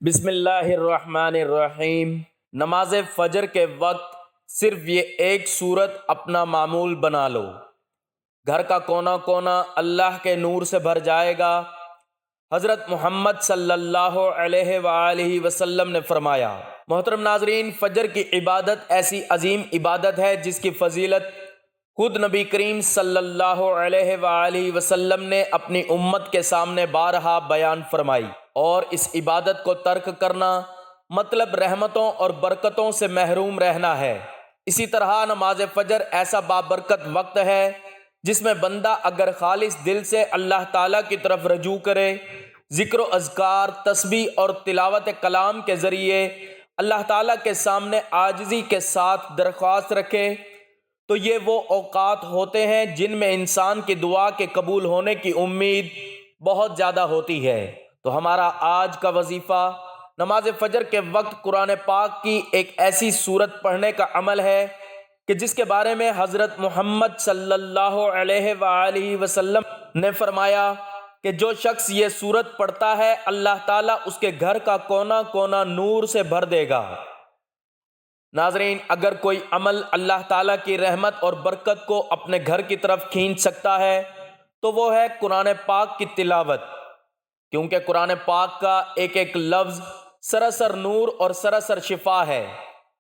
بسم اللہ الرحمن الرحیم۔ نماز فجر کے وقت صرف یہ ایک صورت اپنا معمول بنا لو، گھر کا کونا کونا اللہ کے نور سے بھر جائے گا۔ حضرت محمد صلی اللہ علیہ وآلہ وسلم نے فرمایا۔ محترم ناظرین، فجر کی عبادت ایسی عظیم عبادت ہے جس کی فضیلت خود نبی کریم صلی اللہ علیہ وآلہ وسلم نے اپنی امت کے سامنے بارہا بیان فرمائی، اور اس عبادت کو ترک کرنا مطلب رحمتوں اور برکتوں سے محروم رہنا ہے۔ اسی طرح نماز فجر ایسا بابرکت وقت ہے جس میں بندہ اگر خالص دل سے اللہ تعالیٰ کی طرف رجوع کرے، ذکر و اذکار، تسبیح اور تلاوت کلام کے ذریعے اللہ تعالیٰ کے سامنے عاجزی کے ساتھ درخواست رکھے، تو یہ وہ اوقات ہوتے ہیں جن میں انسان کی دعا کے قبول ہونے کی امید بہت زیادہ ہوتی ہے۔ تو ہمارا آج کا وظیفہ نماز فجر کے وقت قرآن پاک کی ایک ایسی سورت پڑھنے کا عمل ہے کہ جس کے بارے میں حضرت محمد صلی اللہ علیہ وآلہ وسلم نے فرمایا کہ جو شخص یہ سورت پڑھتا ہے اللہ تعالیٰ اس کے گھر کا کونا کونا نور سے بھر دے گا۔ ناظرین، اگر کوئی عمل اللہ تعالیٰ کی رحمت اور برکت کو اپنے گھر کی طرف کھینچ سکتا ہے تو وہ ہے قرآن پاک کی تلاوت، کیونکہ قرآن پاک کا ایک ایک لفظ سراسر نور اور سراسر شفا ہے،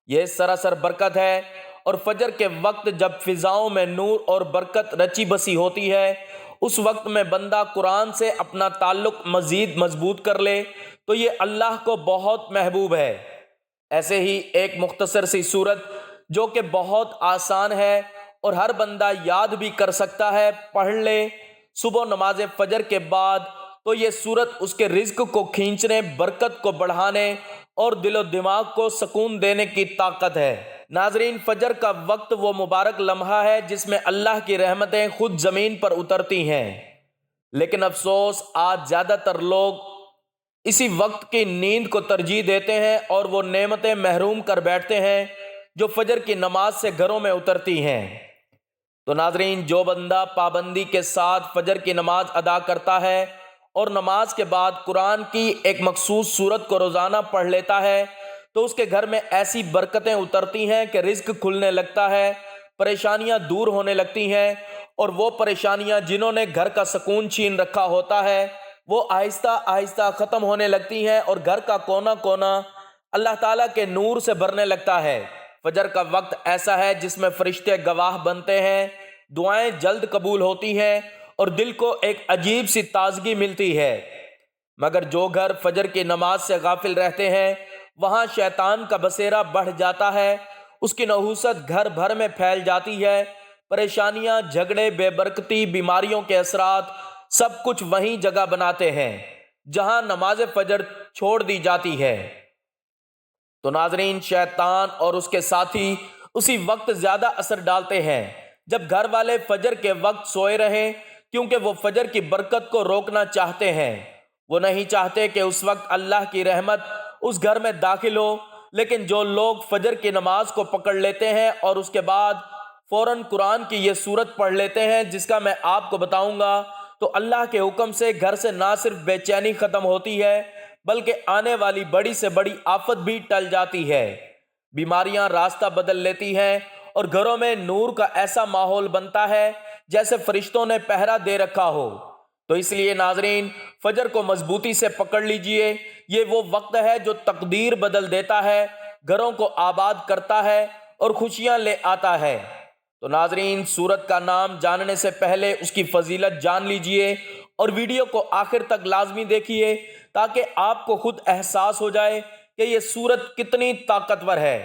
یہ سراسر برکت ہے۔ اور فجر کے وقت جب فضاؤں میں نور اور برکت رچی بسی ہوتی ہے، اس وقت میں بندہ قرآن سے اپنا تعلق مزید مضبوط کر لے تو یہ اللہ کو بہت محبوب ہے۔ ایسے ہی ایک مختصر سی سورت جو کہ بہت آسان ہے اور ہر بندہ یاد بھی کر سکتا ہے، پڑھ لے صبح نماز فجر کے بعد، تو یہ سورت اس کے رزق کو کھینچنے، برکت کو بڑھانے اور دل و دماغ کو سکون دینے کی طاقت ہے۔ ناظرین، فجر کا وقت وہ مبارک لمحہ ہے جس میں اللہ کی رحمتیں خود زمین پر اترتی ہیں، لیکن افسوس آج زیادہ تر لوگ اسی وقت کی نیند کو ترجیح دیتے ہیں اور وہ نعمتیں محروم کر بیٹھتے ہیں جو فجر کی نماز سے گھروں میں اترتی ہیں۔ تو ناظرین، جو بندہ پابندی کے ساتھ فجر کی نماز ادا کرتا ہے اور نماز کے بعد قرآن کی ایک مخصوص سورت کو روزانہ پڑھ لیتا ہے تو اس کے گھر میں ایسی برکتیں اترتی ہیں کہ رزق کھلنے لگتا ہے، پریشانیاں دور ہونے لگتی ہیں، اور وہ پریشانیاں جنہوں نے گھر کا سکون چھین رکھا ہوتا ہے وہ آہستہ آہستہ ختم ہونے لگتی ہیں اور گھر کا کونا کونا اللہ تعالیٰ کے نور سے بھرنے لگتا ہے۔ فجر کا وقت ایسا ہے جس میں فرشتے گواہ بنتے ہیں، دعائیں جلد قبول ہوتی ہیں اور دل کو ایک عجیب سی تازگی ملتی ہے۔ مگر جو گھر فجر کی نماز سے غافل رہتے ہیں وہاں شیطان کا بسیرا بڑھ جاتا ہے، اس کی نحوست گھر بھر میں پھیل جاتی ہے، پریشانیاں، جھگڑے، بے برکتی، بیماریوں کے اثرات سب کچھ وہیں جگہ بناتے ہیں جہاں نماز فجر چھوڑ دی جاتی ہے۔ تو ناظرین، شیطان اور اس کے ساتھی اسی وقت زیادہ اثر ڈالتے ہیں جب گھر والے فجر کے وقت سوئے رہیں، کیونکہ وہ فجر کی برکت کو روکنا چاہتے ہیں۔ وہ نہیں چاہتے کہ اس وقت اللہ کی رحمت اس گھر میں داخل ہو، لیکن جو لوگ فجر کی نماز کو پکڑ لیتے ہیں اور اس کے بعد فوراً قرآن کی یہ سورت پڑھ لیتے ہیں جس کا میں آپ کو بتاؤں گا، تو اللہ کے حکم سے گھر سے نہ صرف بے چینی ختم ہوتی ہے بلکہ آنے والی بڑی سے بڑی آفت بھی ٹل جاتی ہے، بیماریاں راستہ بدل لیتی ہیں اور گھروں میں نور کا ایسا ماحول بنتا ہے جیسے فرشتوں نے پہرا دے رکھا ہو۔ تو اس لیے ناظرین، فجر کو مضبوطی سے پکڑ لیجئے، یہ وہ وقت ہے جو تقدیر بدل دیتا ہے، گھروں کو آباد کرتا ہے اور خوشیاں لے آتا ہے۔ تو ناظرین، سورت کا نام جاننے سے پہلے اس کی فضیلت جان لیجئے اور ویڈیو کو آخر تک لازمی دیکھیے تاکہ آپ کو خود احساس ہو جائے کہ یہ سورت کتنی طاقتور ہے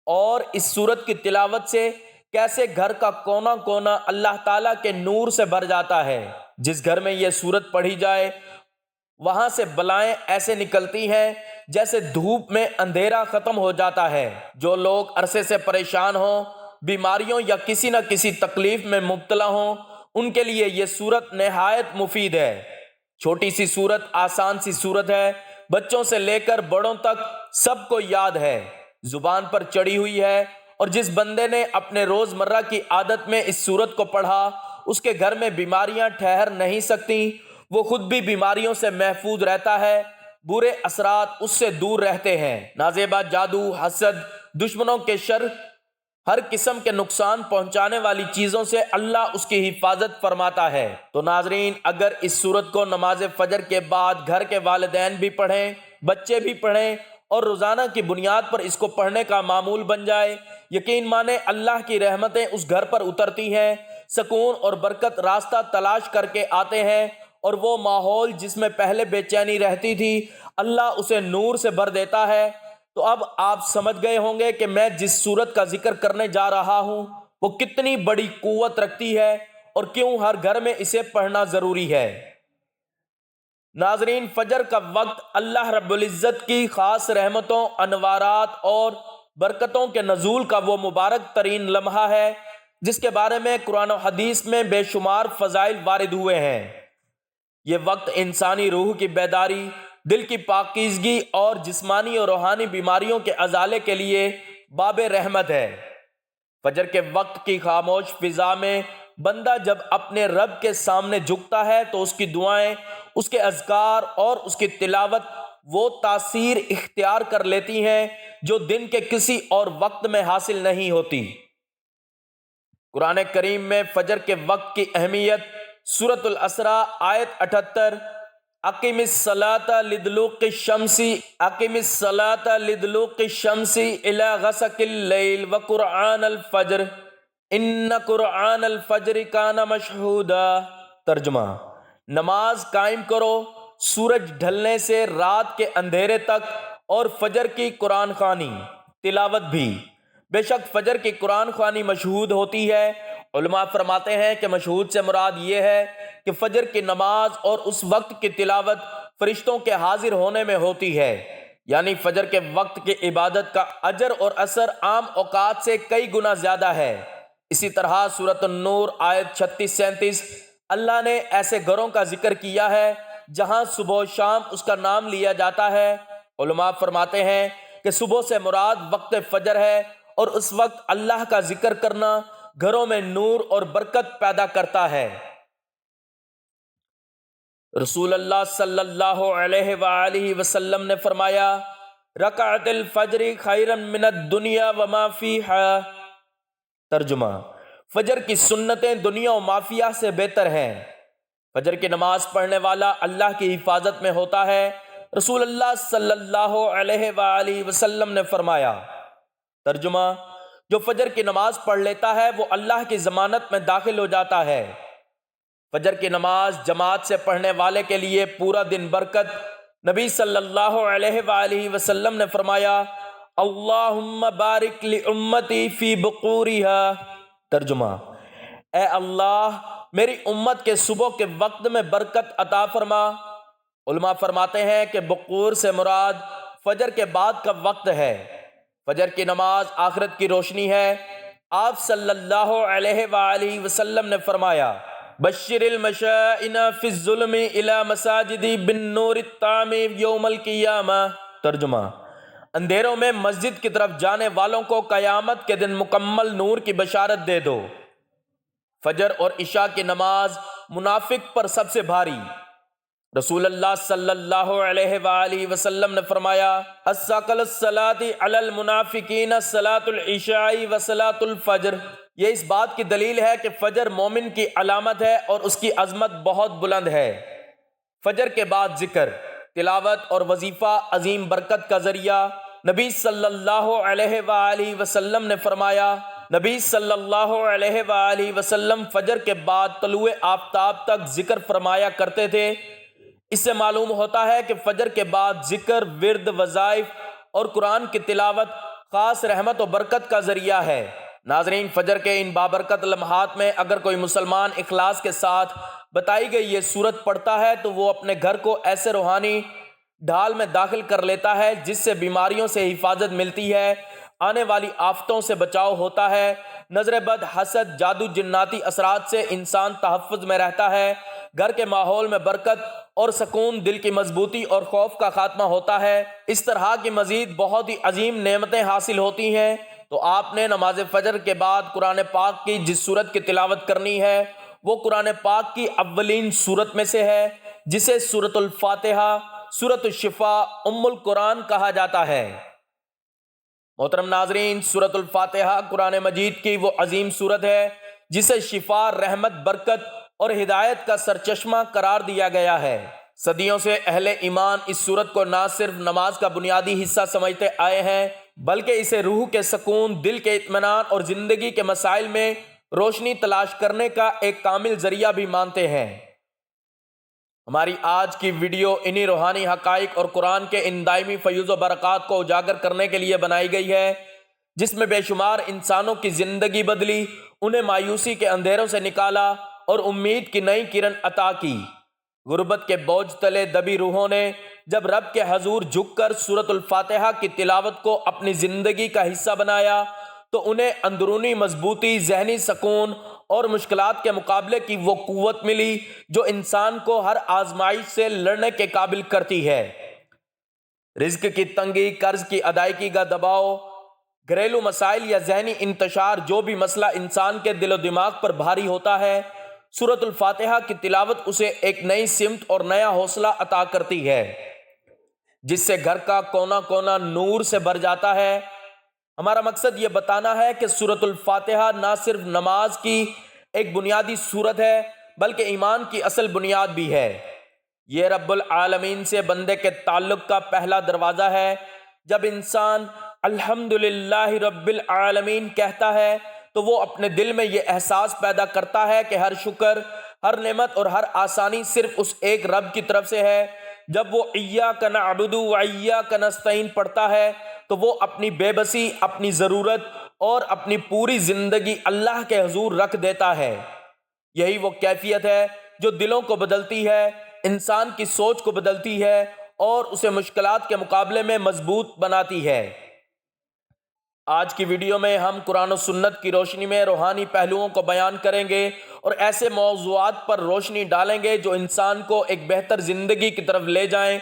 اور اس سورت کی تلاوت سے کیسے گھر کا کونا کونا اللہ تعالیٰ کے نور سے بھر جاتا ہے۔ جس گھر میں یہ سورت پڑھی جائے وہاں سے بلائیں ایسے نکلتی ہیں جیسے دھوپ میں اندھیرا ختم ہو جاتا ہے۔ جو لوگ عرصے سے پریشان ہوں، بیماریوں یا کسی نہ کسی تکلیف میں مبتلا ہوں، ان کے لیے یہ سورت نہایت مفید ہے۔ چھوٹی سی سورت، آسان سی سورت ہے، بچوں سے لے کر بڑوں تک سب کو یاد ہے، زبان پر چڑھی ہوئی ہے، اور جس بندے نے اپنے روزمرہ کی عادت میں اس سورت کو پڑھا اس کے گھر میں بیماریاں ٹھہر نہیں سکتی، وہ خود بھی بیماریوں سے محفوظ رہتا ہے، برے اثرات اس سے دور رہتے ہیں۔ نازیبا جادو، حسد، دشمنوں کے شر، ہر قسم کے نقصان پہنچانے والی چیزوں سے اللہ اس کی حفاظت فرماتا ہے۔ تو ناظرین، اگر اس سورت کو نماز فجر کے بعد گھر کے والدین بھی پڑھیں، بچے بھی پڑھیں اور روزانہ کی بنیاد پر اس کو پڑھنے کا معمول بن جائے، یقین مانیں اللہ کی رحمتیں اس گھر پر اترتی ہیں، سکون اور برکت راستہ تلاش کر کے آتے ہیں، اور وہ ماحول جس میں پہلے بے چینی رہتی تھی اللہ اسے نور سے بھر دیتا ہے۔ تو اب آپ سمجھ گئے ہوں گے کہ میں جس سورت کا ذکر کرنے جا رہا ہوں وہ کتنی بڑی قوت رکھتی ہے اور کیوں ہر گھر میں اسے پڑھنا ضروری ہے۔ ناظرین، فجر کا وقت اللہ رب العزت کی خاص رحمتوں، انوارات اور برکتوں کے نزول کا وہ مبارک ترین لمحہ ہے جس کے بارے میں قرآن و حدیث میں بے شمار فضائل وارد ہوئے ہیں۔ یہ وقت انسانی روح کی بیداری، دل کی پاکیزگی اور جسمانی اور روحانی بیماریوں کے ازالے کے لیے باب رحمت ہے۔ فجر کے وقت کی خاموش فضا میں بندہ جب اپنے رب کے سامنے جھکتا ہے تو اس کی دعائیں، اس کے اذکار اور اس کی تلاوت وہ تاثیر اختیار کر لیتی ہیں جو دن کے کسی اور وقت میں حاصل نہیں ہوتی۔ قرآن کریم میں فجر کے وقت کی اہمیت سورۃ الاسراء آیت 78، اقم الصلاۃ لدلوق الشمس الی غسق اللیل وقرآن الفجر ان قرآن الفجر کان مشہودا۔ ترجمہ: نماز قائم کرو سورج ڈھلنے سے رات کے اندھیرے تک، اور فجر کی قرآن خوانی تلاوت بھی۔ بے شک فجر کی قرآن خوانی مشہود ہوتی ہے۔ علماء فرماتے ہیں کہ مشہود سے مراد یہ ہے کہ فجر کی نماز اور اس وقت کی تلاوت فرشتوں کے حاضر ہونے میں ہوتی ہے، یعنی فجر کے وقت کی عبادت کا اجر اور اثر عام اوقات سے کئی گنا زیادہ ہے۔ اسی طرح سورۃ النور آیت 36-37 اللہ نے ایسے گھروں کا ذکر کیا ہے جہاں صبح و شام اس کا نام لیا جاتا ہے۔ علماء فرماتے ہیں کہ صبح سے مراد وقت فجر ہے، اور اس وقت اللہ کا ذکر کرنا گھروں میں نور اور برکت پیدا کرتا ہے۔ رسول اللہ صلی اللہ علیہ وآلہ وسلم نے فرمایا، رکعت الفجر خیر من الدنیا وما فیہا۔ ترجمہ: فجر کی سنتیں دنیا و مافیہ سے بہتر ہیں۔ فجر کی نماز پڑھنے والا اللہ کی حفاظت میں ہوتا ہے۔ رسول اللہ صلی اللہ علیہ وآلہ وسلم نے فرمایا۔ ترجمہ: جو فجر کی نماز پڑھ لیتا ہے وہ اللہ کی ضمانت میں داخل ہو جاتا ہے۔ فجر کی نماز جماعت سے پڑھنے والے کے لیے پورا دن برکت۔ نبی صلی اللہ علیہ وآلہ وسلم نے فرمایا، اللہم بارک لامتی فی بقورہا۔ ترجمہ: اے اللہ میری امت کے صبح کے وقت میں برکت عطا فرما۔ علماء فرماتے ہیں کہ بقور سے مراد فجر کے بعد کا وقت ہے۔ فجر کی نماز آخرت کی روشنی ہے۔ آپ صلی اللہ علیہ وآلہ وسلم نے فرمایا، بشر المشائین فی الظلم الی مساجدی بالنور التام یوم القیامہ۔ ترجمہ: اندھیروں میں مسجد کی طرف جانے والوں کو قیامت کے دن مکمل نور کی بشارت دے دو۔ فجر اور عشاء کی نماز منافق پر سب سے بھاری۔ رسول اللہ صلی اللہ علیہ وآلہ وسلم نے فرمایا، اثقل الصلاۃ علی المنافقین صلاۃ العشاء و صلاۃ الفجر۔ یہ اس بات کی دلیل ہے کہ فجر مومن کی علامت ہے اور اس کی عظمت بہت بلند ہے۔ فجر کے بعد ذکر، تلاوت اور وظیفہ عظیم برکت کا ذریعہ۔ نبی صلی اللہ علیہ وآلہ وسلم نے فرمایا، نبی صلی اللہ علیہ وآلہ وسلم فجر کے بعد طلوع آفتاب تک ذکر فرمایا کرتے تھے۔ اس سے معلوم ہوتا ہے کہ فجر کے بعد ذکر، ورد، وظائف اور قرآن کی تلاوت خاص رحمت و برکت کا ذریعہ ہے۔ ناظرین، فجر کے ان بابرکت لمحات میں اگر کوئی مسلمان اخلاص کے ساتھ بتائی گئی یہ سورت پڑھتا ہے تو وہ اپنے گھر کو ایسے روحانی ڈھال میں داخل کر لیتا ہے جس سے بیماریوں سے حفاظت ملتی ہے، آنے والی آفتوں سے بچاؤ ہوتا ہے، نظر بد، حسد، جادو، جناتی اثرات سے انسان تحفظ میں رہتا ہے، گھر کے ماحول میں برکت اور سکون، دل کی مضبوطی اور خوف کا خاتمہ ہوتا ہے۔ اس طرح کی مزید بہت ہی عظیم نعمتیں حاصل ہوتی ہیں۔ تو آپ نے نماز فجر کے بعد قرآن پاک کی جس سورت کی تلاوت کرنی ہے وہ قرآن پاک کی اولین سورت میں سے ہے، جسے سورۃ الفاتحہ، سورۃ الشفا ام القرآن کہا جاتا ہے۔ محترم ناظرین، سورۃ الفاتحہ قرآن مجید کی وہ عظیم سورت ہے جسے شفا، رحمت، برکت اور ہدایت کا سرچشمہ قرار دیا گیا ہے۔ صدیوں سے اہل ایمان اس سورت کو نہ صرف نماز کا بنیادی حصہ سمجھتے آئے ہیں بلکہ اسے روح کے سکون، دل کے اطمینان اور زندگی کے مسائل میں روشنی تلاش کرنے کا ایک کامل ذریعہ بھی مانتے ہیں۔ ہماری آج کی ویڈیو انہی روحانی حقائق اور قرآن کے ان دائمی فیوز و برکات کو اجاگر کرنے کے لیے بنائی گئی ہے، جس میں بے شمار انسانوں کی زندگی بدلی، انہیں مایوسی کے اندھیروں سے نکالا اور امید کی نئی کرن عطا کی۔ غربت کے بوجھ تلے دبی روحوں نے جب رب کے حضور جھک کر سورۃ الفاتحہ کی تلاوت کو اپنی زندگی کا حصہ بنایا تو انہیں اندرونی مضبوطی، ذہنی سکون اور مشکلات کے مقابلے کی وہ قوت ملی جو انسان کو ہر آزمائش سے لڑنے کے قابل کرتی ہے۔ رزق کی تنگی، قرض کی ادائیگی کا دباؤ، گھریلو مسائل یا ذہنی انتشار، جو بھی مسئلہ انسان کے دل و دماغ پر بھاری ہوتا ہے، سورۃ الفاتحہ کی تلاوت اسے ایک نئی سمت اور نیا حوصلہ عطا کرتی ہے، جس سے گھر کا کونا کونا نور سے بھر جاتا ہے۔ ہمارا مقصد یہ بتانا ہے کہ سورۃ الفاتحہ نہ صرف نماز کی ایک بنیادی سورت ہے بلکہ ایمان کی اصل بنیاد بھی ہے۔ یہ رب العالمین سے بندے کے تعلق کا پہلا دروازہ ہے۔ جب انسان الحمدللہ رب العالمین کہتا ہے تو وہ اپنے دل میں یہ احساس پیدا کرتا ہے کہ ہر شکر، ہر نعمت اور ہر آسانی صرف اس ایک رب کی طرف سے ہے۔ جب وہ ایاک نعبد و ایاک نستعین پڑھتا ہے تو وہ اپنی بے بسی، اپنی ضرورت اور اپنی پوری زندگی اللہ کے حضور رکھ دیتا ہے۔ یہی وہ کیفیت ہے جو دلوں کو بدلتی ہے، انسان کی سوچ کو بدلتی ہے اور اسے مشکلات کے مقابلے میں مضبوط بناتی ہے۔ آج کی ویڈیو میں ہم قرآن و سنت کی روشنی میں روحانی پہلوؤں کو بیان کریں گے اور ایسے موضوعات پر روشنی ڈالیں گے جو انسان کو ایک بہتر زندگی کی طرف لے جائیں،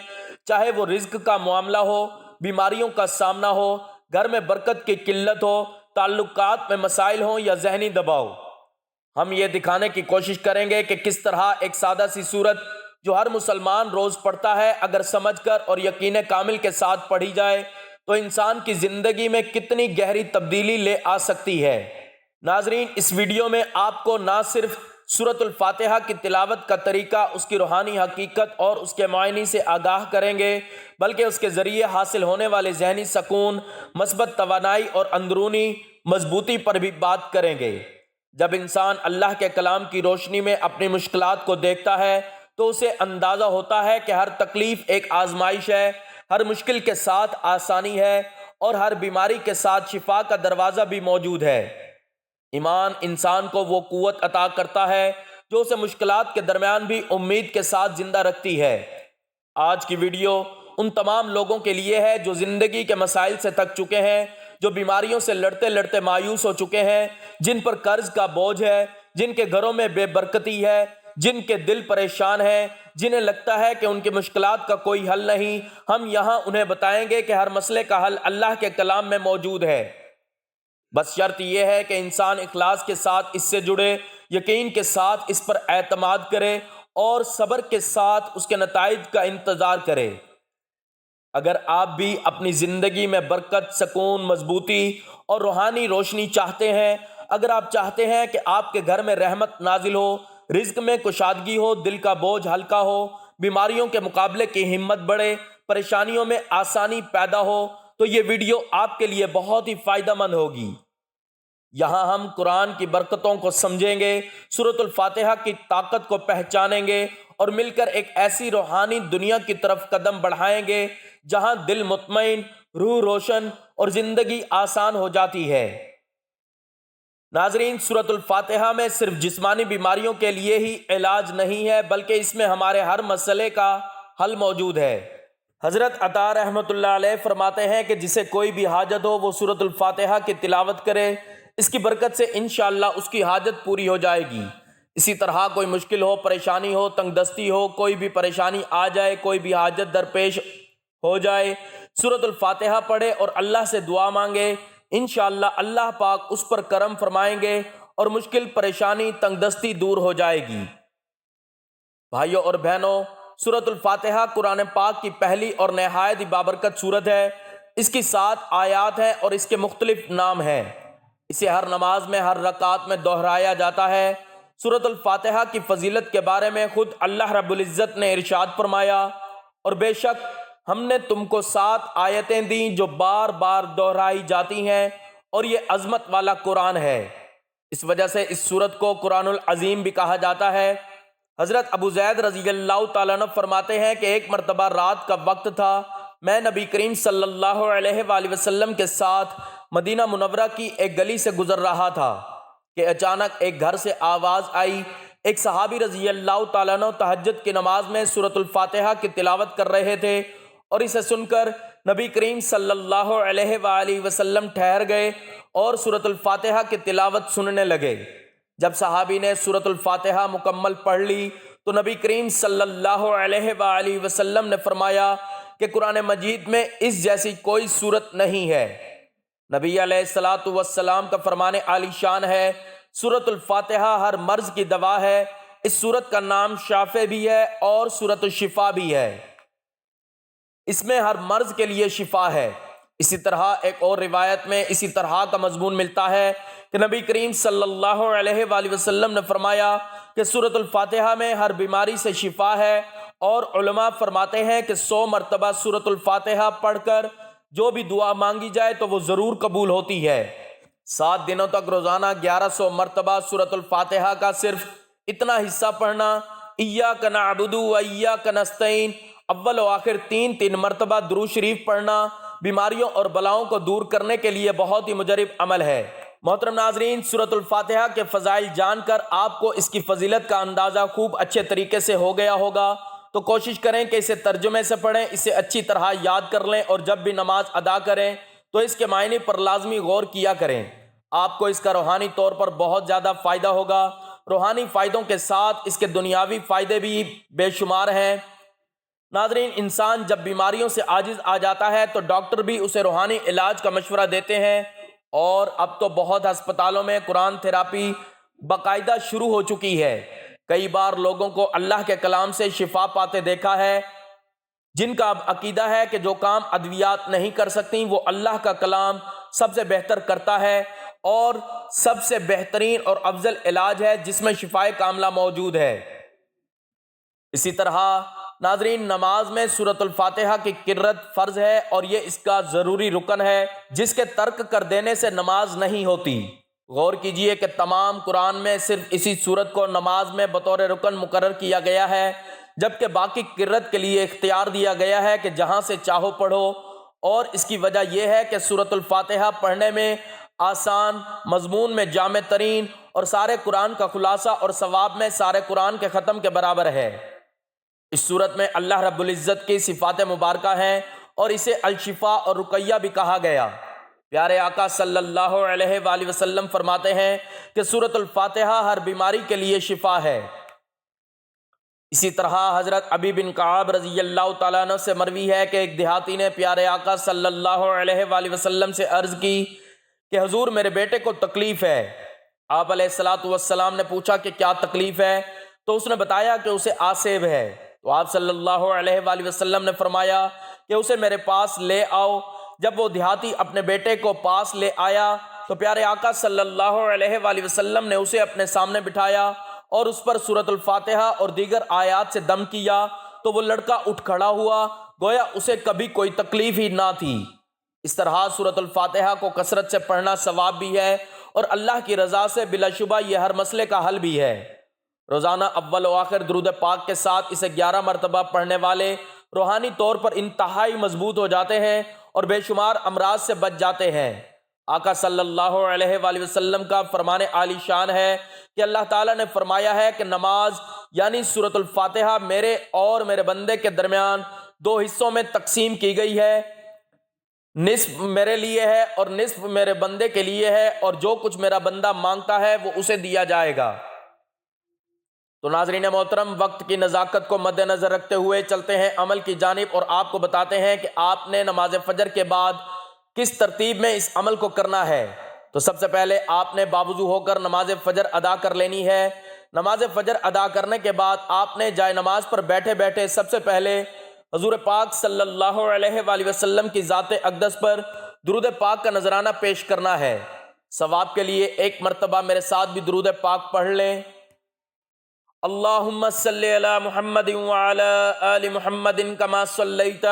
چاہے وہ رزق کا معاملہ ہو، بیماریوں کا سامنا ہو، گھر میں برکت کی قلت ہو، تعلقات میں مسائل ہوں یا ذہنی دباؤ۔ ہم یہ دکھانے کی کوشش کریں گے کہ کس طرح ایک سادہ سی سورت جو ہر مسلمان روز پڑھتا ہے، اگر سمجھ کر اور یقین کامل کے ساتھ پڑھی جائے تو انسان کی زندگی میں کتنی گہری تبدیلی لے آ سکتی ہے۔ ناظرین، اس ویڈیو میں آپ کو نہ صرف سورۃ الفاتحہ کی تلاوت کا طریقہ، اس کی روحانی حقیقت اور اس کے معنی سے آگاہ کریں گے بلکہ اس کے ذریعے حاصل ہونے والے ذہنی سکون، مثبت توانائی اور اندرونی مضبوطی پر بھی بات کریں گے۔ جب انسان اللہ کے کلام کی روشنی میں اپنی مشکلات کو دیکھتا ہے تو اسے اندازہ ہوتا ہے کہ ہر تکلیف ایک آزمائش ہے، ہر مشکل کے ساتھ آسانی ہے اور ہر بیماری کے ساتھ شفا کا دروازہ بھی موجود ہے۔ ایمان انسان کو وہ قوت عطا کرتا ہے جو اسے مشکلات کے درمیان بھی امید کے ساتھ زندہ رکھتی ہے۔ آج کی ویڈیو ان تمام لوگوں کے لیے ہے جو زندگی کے مسائل سے تھک چکے ہیں، جو بیماریوں سے لڑتے لڑتے مایوس ہو چکے ہیں، جن پر قرض کا بوجھ ہے، جن کے گھروں میں بے برکتی ہے، جن کے دل پریشان ہیں، جنہیں لگتا ہے کہ ان کی مشکلات کا کوئی حل نہیں۔ ہم یہاں انہیں بتائیں گے کہ ہر مسئلے کا حل اللہ کے کلام میں موجود ہے۔ بس شرط یہ ہے کہ انسان اخلاص کے ساتھ اس سے جڑے، یقین کے ساتھ اس پر اعتماد کرے اور صبر کے ساتھ اس کے نتائج کا انتظار کرے۔ اگر آپ بھی اپنی زندگی میں برکت، سکون، مضبوطی اور روحانی روشنی چاہتے ہیں، اگر آپ چاہتے ہیں کہ آپ کے گھر میں رحمت نازل ہو، رزق میں کشادگی ہو، دل کا بوجھ ہلکا ہو، بیماریوں کے مقابلے کی ہمت بڑھے، پریشانیوں میں آسانی پیدا ہو، تو یہ ویڈیو آپ کے لیے بہت ہی فائدہ مند ہوگی۔ یہاں ہم قرآن کی برکتوں کو سمجھیں گے، سورۃ الفاتحہ کی طاقت کو پہچانیں گے اور مل کر ایک ایسی روحانی دنیا کی طرف قدم بڑھائیں گے جہاں دل مطمئن، روح روشن اور زندگی آسان ہو جاتی ہے۔ ناظرین، سورۃ الفاتحہ میں صرف جسمانی بیماریوں کے لیے ہی علاج نہیں ہے بلکہ اس میں ہمارے ہر مسئلے کا حل موجود ہے۔ حضرت عطا رحمۃ اللہ علیہ فرماتے ہیں کہ جسے کوئی بھی حاجت ہو وہ سورۃ الفاتحہ کی تلاوت کرے، اس کی برکت سے انشاءاللہ اس کی حاجت پوری ہو جائے گی۔ اسی طرح کوئی مشکل ہو، پریشانی ہو، تنگ دستی ہو، کوئی بھی پریشانی آ جائے، کوئی بھی حاجت درپیش ہو جائے، سورۃ الفاتحہ پڑھے اور اللہ سے دعا مانگے، انشاءاللہ اللہ پاک اس پر کرم فرمائیں گے اور مشکل، پریشانی، تنگ دستی دور ہو جائے گی۔ بھائیوں اور بہنوں، سورۃ الفاتحہ قرآن پاک کی پہلی اور نہایت ہی بابرکت سورت ہے۔ اس کی 7 آیات ہیں اور اس کے مختلف نام ہیں۔ اسے ہر نماز میں ہر رکعت میں دہرایا جاتا ہے۔ سورۃ الفاتحہ کی فضیلت کے بارے میں خود اللہ رب العزت نے ارشاد فرمایا، اور بے شک ہم نے تم کو 7 آیتیں دیں جو بار بار دہرائی جاتی ہیں، اور یہ عظمت والا قرآن ہے۔ اس وجہ سے اس سورت کو قرآن العظیم بھی کہا جاتا ہے۔ حضرت ابو زید رضی اللہ تعالیٰ عنہ فرماتے ہیں کہ ایک مرتبہ رات کا وقت تھا، میں نبی کریم صلی اللہ علیہ وآلہ وسلم کے ساتھ مدینہ منورہ کی ایک گلی سے گزر رہا تھا کہ اچانک ایک گھر سے آواز آئی۔ ایک صحابی رضی اللہ تعالیٰ عنہ تہجد کی نماز میں سورۃ الفاتحہ کی تلاوت کر رہے تھے، اور اسے سن کر نبی کریم صلی اللہ علیہ وآلہ وسلم ٹھہر گئے اور سورۃ الفاتحہ کی تلاوت سننے لگے۔ جب صحابی نے سورۃ الفاتحہ مکمل پڑھ لی تو نبی کریم صلی اللہ علیہ وآلہ وسلم نے فرمایا کہ قرآن مجید میں اس جیسی کوئی سورت نہیں ہے۔ نبی علیہ الصلاۃ والسلام کا فرمان عالی شان ہے، سورۃ الفاتحہ ہر مرض کی دوا ہے۔ اس سورت کا نام شافع بھی ہے اور سورۃ الشفا بھی ہے۔ اس میں ہر مرض کے لیے شفا ہے۔ اسی طرح ایک اور روایت میں اسی طرح کا مضمون ملتا ہے کہ نبی کریم صلی اللہ علیہ وآلہ وسلم نے فرمایا کہ سورۃ الفاتحہ میں ہر بیماری سے شفا ہے، اور علماء فرماتے ہیں کہ 100 مرتبہ سورۃ الفاتحہ پڑھ کر جو بھی دعا مانگی جائے تو وہ ضرور قبول ہوتی ہے۔ 7 دنوں تک روزانہ 1100 مرتبہ سورۃ الفاتحہ کا صرف اتنا حصہ پڑھنا، ایاک نعبد و ایاک نستعین، اول و آخر 3 مرتبہ درود شریف پڑھنا بیماریوں اور بلاؤں کو دور کرنے کے لیے بہت ہی مجرب عمل ہے۔ محترم ناظرین، سورۃ الفاتحہ کے فضائل جان کر آپ کو اس کی فضیلت کا اندازہ خوب اچھے طریقے سے ہو گیا ہوگا، تو کوشش کریں کہ اسے ترجمے سے پڑھیں، اسے اچھی طرح یاد کر لیں، اور جب بھی نماز ادا کریں تو اس کے معنی پر لازمی غور کیا کریں۔ آپ کو اس کا روحانی طور پر بہت زیادہ فائدہ ہوگا۔ روحانی فائدوں کے ساتھ اس کے دنیاوی فائدے بھی بے شمار ہیں۔ ناظرین، انسان جب بیماریوں سے عاجز آ جاتا ہے تو ڈاکٹر بھی اسے روحانی علاج کا مشورہ دیتے ہیں، اور اب تو بہت ہسپتالوں میں قرآن تھراپی باقاعدہ شروع ہو چکی ہے۔ کئی بار لوگوں کو اللہ کے کلام سے شفا پاتے دیکھا ہے، جن کا اب عقیدہ ہے کہ جو کام ادویات نہیں کر سکتی وہ اللہ کا کلام سب سے بہتر کرتا ہے، اور سب سے بہترین اور افضل علاج ہے جس میں شفائے کاملہ موجود ہے۔ اسی طرح ناظرین، نماز میں سورۃ الفاتحہ کی قرأت فرض ہے، اور یہ اس کا ضروری رکن ہے جس کے ترک کر دینے سے نماز نہیں ہوتی۔ غور کیجئے کہ تمام قرآن میں صرف اسی سورت کو نماز میں بطور رکن مقرر کیا گیا ہے، جبکہ باقی قرأت کے لیے اختیار دیا گیا ہے کہ جہاں سے چاہو پڑھو، اور اس کی وجہ یہ ہے کہ سورۃ الفاتحہ پڑھنے میں آسان، مضمون میں جامع ترین، اور سارے قرآن کا خلاصہ اور ثواب میں سارے قرآن کے ختم کے برابر ہے۔ اس صورت میں اللہ رب العزت کی صفات مبارکہ ہیں، اور اسے الشفا اور رقیہ بھی کہا گیا۔ پیارے آقا صلی اللہ علیہ وآلہ وسلم فرماتے ہیں کہ سورۃ الفاتحہ ہر بیماری کے لیے شفا ہے۔ اسی طرح حضرت ابی بن کعب رضی اللہ تعالیٰ عنہ سے مروی ہے کہ ایک دیہاتی نے پیارے آقا صلی اللہ علیہ وآلہ وسلم سے عرض کی کہ حضور، میرے بیٹے کو تکلیف ہے۔ آپ علیہ الصلاۃ والسلام نے پوچھا کہ کیا تکلیف ہے؟ تو اس نے بتایا کہ اسے آسیب ہے۔ تو آپ صلی اللہ علیہ وآلہ وسلم نے فرمایا کہ اسے میرے پاس لے آؤ۔ جب وہ دیہاتی اپنے بیٹے کو پاس لے آیا تو پیارے آقا صلی اللہ علیہ وآلہ وسلم نے اسے اپنے سامنے بٹھایا اور اس پر سورۃ الفاتحہ اور دیگر آیات سے دم کیا، تو وہ لڑکا اٹھ کھڑا ہوا، گویا اسے کبھی کوئی تکلیف ہی نہ تھی۔ اس طرح سورۃ الفاتحہ کو کثرت سے پڑھنا ثواب بھی ہے، اور اللہ کی رضا سے بلا شبہ یہ ہر مسئلے کا حل بھی ہے۔ روزانہ اول و آخر درود پاک کے ساتھ اسے 11 مرتبہ پڑھنے والے روحانی طور پر انتہائی مضبوط ہو جاتے ہیں اور بے شمار امراض سے بچ جاتے ہیں۔ آقا صلی اللہ علیہ وآلہ وسلم کا فرمان عالی شان ہے کہ اللہ تعالیٰ نے فرمایا ہے کہ نماز یعنی سورۃ الفاتحہ میرے اور میرے بندے کے درمیان 2 حصوں میں تقسیم کی گئی ہے، نصف میرے لیے ہے اور نصف میرے بندے کے لیے ہے، اور جو کچھ میرا بندہ مانگتا ہے وہ اسے دیا جائے گا۔ تو ناظرین محترم، وقت کی نزاکت کو مد نظر رکھتے ہوئے چلتے ہیں عمل کی جانب، اور آپ کو بتاتے ہیں کہ آپ نے نماز فجر کے بعد کس ترتیب میں اس عمل کو کرنا ہے۔ تو سب سے پہلے آپ نے باوضو ہو کر نماز فجر ادا کر لینی ہے۔ نماز فجر ادا کرنے کے بعد آپ نے جائے نماز پر بیٹھے بیٹھے سب سے پہلے حضور پاک صلی اللہ علیہ وآلہ وسلم کی ذات اقدس پر درود پاک کا نذرانہ پیش کرنا ہے۔ ثواب کے لیے ایک مرتبہ میرے ساتھ بھی درود پاک پڑھ لیں۔ اللہم صلی علی محمد وعلی آل محمد کما صلیت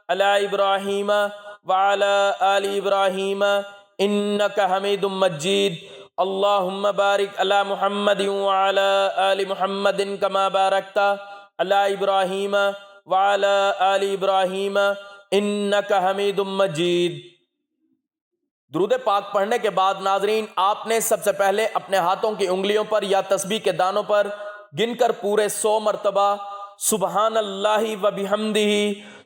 علی ابراہیم وعلی آل ابراہیم انک حمید مجید۔ اللہم بارک علی محمد وعلی آل محمد کما بارکت علی ابراہیم وعلی آل ابراہیم انک حمید مجید۔ درود پاک پڑھنے کے بعد ناظرین آپ نے سب سے پہلے اپنے ہاتھوں کی انگلیوں پر یا تسبیح کے دانوں پر گن کر پورے 100 مرتبہ سبحان اللہ و بحمدہ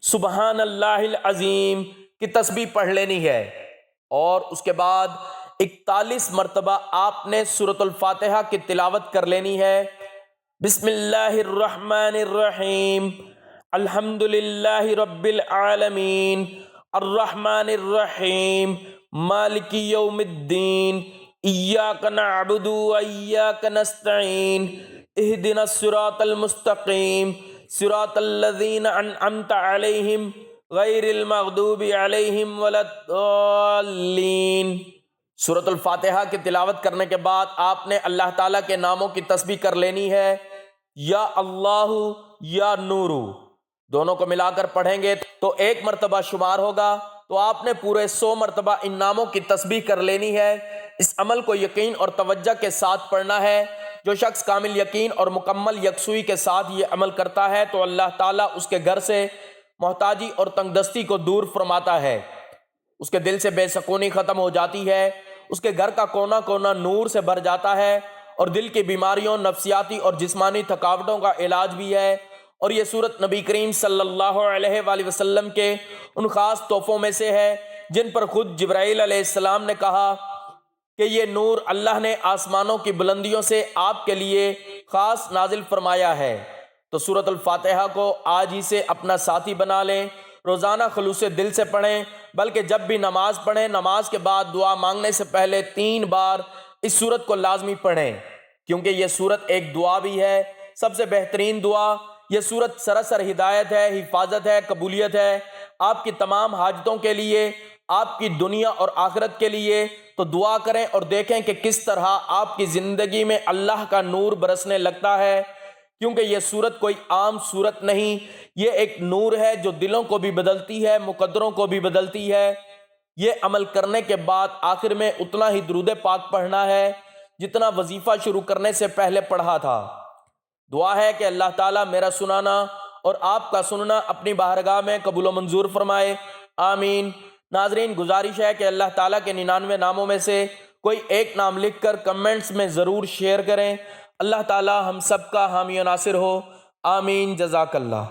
سبحان اللہ العظیم کی تسبیح پڑھ لینی ہے، اور اس کے بعد 41 مرتبہ آپ نے سورۃ الفاتحہ کی تلاوت کر لینی ہے۔ بسم اللہ الرحمن الرحیم، الحمد للہ رب العالمین، الرحمن الرحیم، مالک یوم الدین، ایاک نعبد و ایاک نستعین، اہدنا الصراط المستقیم، صراط الذین انعمت علیہم غیر المغضوب علیہم ولا الضالین۔ سورۃ الفاتحہ کی تلاوت کرنے کے بعد آپ نے اللہ تعالیٰ کے ناموں کی تسبیح کر لینی ہے۔ یا اللہ، یا نور، دونوں کو ملا کر پڑھیں گے تو 1 مرتبہ شمار ہوگا، تو آپ نے پورے 100 مرتبہ ان ناموں کی تسبیح کر لینی ہے۔ اس عمل کو یقین اور توجہ کے ساتھ پڑھنا ہے۔ جو شخص کامل یقین اور مکمل یکسوئی کے ساتھ یہ عمل کرتا ہے تو اللہ تعالیٰ اس کے گھر سے محتاجی اور تنگ دستی کو دور فرماتا ہے، اس کے دل سے بے سکونی ختم ہو جاتی ہے، اس کے گھر کا کونا کونا نور سے بھر جاتا ہے، اور دل کی بیماریوں، نفسیاتی اور جسمانی تھکاوٹوں کا علاج بھی ہے۔ اور یہ سورت نبی کریم صلی اللہ علیہ وآلہ وسلم کے ان خاص تحفوں میں سے ہے جن پر خود جبرائیل علیہ السلام نے کہا کہ یہ نور اللہ نے آسمانوں کی بلندیوں سے آپ کے لیے خاص نازل فرمایا ہے۔ تو سورۃ الفاتحہ کو آج ہی سے اپنا ساتھی بنا لیں، روزانہ خلوص دل سے پڑھیں، بلکہ جب بھی نماز پڑھیں نماز کے بعد دعا مانگنے سے پہلے 3 بار اس سورت کو لازمی پڑھیں، کیونکہ یہ سورت ایک دعا بھی ہے، سب سے بہترین دعا۔ یہ سورت سراسر ہدایت ہے، حفاظت ہے، قبولیت ہے آپ کی تمام حاجتوں کے لیے، آپ کی دنیا اور آخرت کے لیے۔ تو دعا کریں اور دیکھیں کہ کس طرح آپ کی زندگی میں اللہ کا نور برسنے لگتا ہے، کیونکہ یہ سورت کوئی عام سورت نہیں، یہ ایک نور ہے جو دلوں کو بھی بدلتی ہے، مقدروں کو بھی بدلتی ہے۔ یہ عمل کرنے کے بعد آخر میں اتنا ہی درود پاک پڑھنا ہے جتنا وظیفہ شروع کرنے سے پہلے پڑھا تھا۔ دعا ہے کہ اللہ تعالیٰ میرا سنانا اور آپ کا سننا اپنی بارگاہ میں قبول و منظور فرمائے، آمین۔ ناظرین گزارش ہے کہ اللہ تعالیٰ کے 99 ناموں میں سے کوئی ایک نام لکھ کر کمنٹس میں ضرور شیئر کریں۔ اللہ تعالیٰ ہم سب کا حامی و ناصر ہو، آمین، جزاک اللہ۔